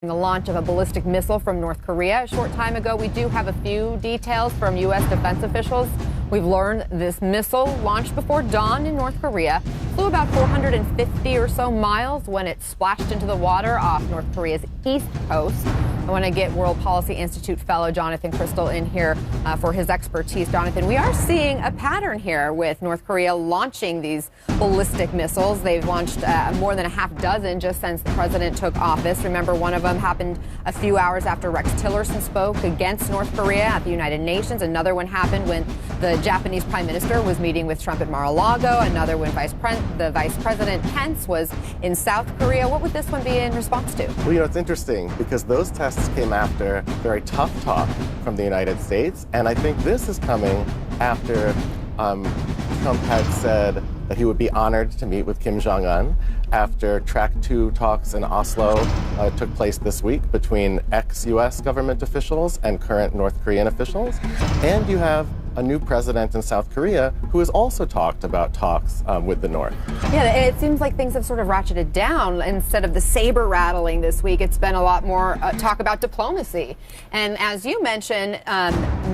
The launch of a ballistic missile from North Korea a short time ago. We do have a few details from U.S. defense officials. We've learned this missile launched before dawn in North Korea, flew about 450 or so miles when it splashed into the water off North Korea's east coast. I want to get World Policy Institute fellow Jonathan Crystal in here for his expertise. Jonathan, we are seeing a pattern here with North Korea launching these ballistic missiles. They've launched more than a half dozen just since the president took office. Remember, one of them happened a few hours after Rex Tillerson spoke against North Korea at the United Nations. Another one happened when the Japanese prime minister was meeting with Trump at Mar-a-Lago. Another when the vice president Pence was in South Korea. What would this one be in response to? Well, it's interesting because those tests came after very tough talk from the United States. And I think this is coming after Trump had said that he would be honored to meet with Kim Jong-un after Track 2 talks in Oslo took place this week between ex-U.S. government officials and current North Korean officials. And you have a new president in South Korea who has also talked about talks with the North. Yeah, it seems like things have sort of ratcheted down. Instead of the saber rattling this week, it's been a lot more talk about diplomacy. And as you mentioned,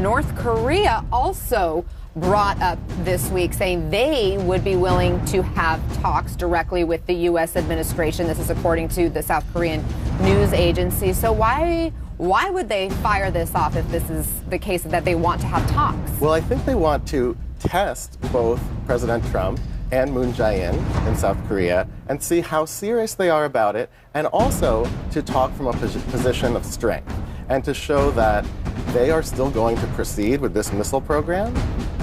North Korea also brought up this week saying they would be willing to have talks directly with the U.S. administration. This is according to the South Korean news agency. So why would they fire this off if this is the case that they want to have talks? Well, I think they want to test both President Trump and Moon Jae-in in South Korea and see how serious they are about it, and also to talk from a position of strength and to show that they are still going to proceed with this missile program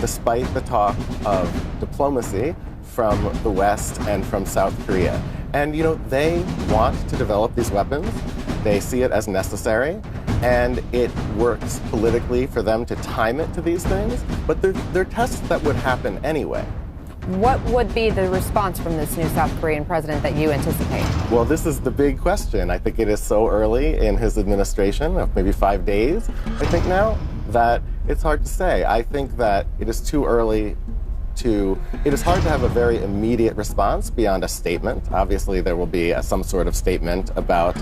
despite the talk of diplomacy from the West and from South Korea. And, they want to develop these weapons. They see it as necessary, and it works politically for them to time it to these things, but they're tests that would happen anyway. What would be the response from this new South Korean president that you anticipate? Well, this is the big question. I think it is so early in his administration, of maybe 5 days, I think now, that it's hard to say. I think that it is too early it is hard to have a very immediate response beyond a statement. Obviously, there will be some sort of statement about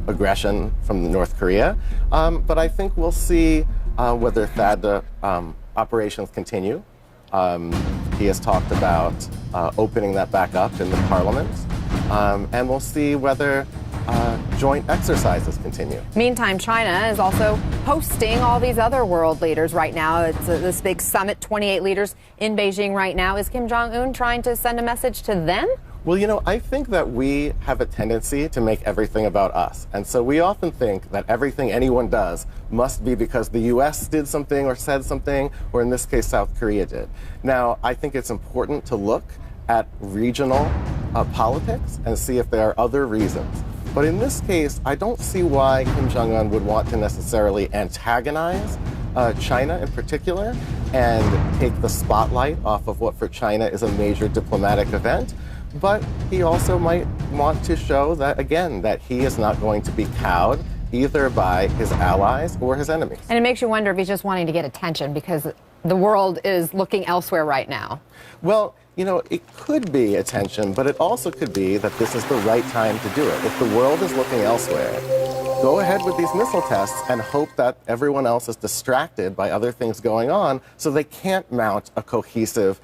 aggression from North Korea. But I think we'll see whether THAAD operations continue. He has talked about opening that back up in the parliament. And we'll see whether joint exercises continue. Meantime, China is also hosting all these other world leaders right now. It's this big summit, 28 leaders in Beijing right now. Is Kim Jong-un trying to send a message to them? Well, I think that we have a tendency to make everything about us. And so we often think that everything anyone does must be because the U.S. did something or said something, or in this case, South Korea did. Now, I think it's important to look at regional politics and see if there are other reasons. But in this case, I don't see why Kim Jong-un would want to necessarily antagonize China in particular and take the spotlight off of what for China is a major diplomatic event. But he also might want to show that, again, that he is not going to be cowed either by his allies or his enemies. And it makes you wonder if he's just wanting to get attention because the world is looking elsewhere right now. Well, it could be attention, but it also could be that this is the right time to do it. If the world is looking elsewhere, go ahead with these missile tests and hope that everyone else is distracted by other things going on so they can't mount a cohesive,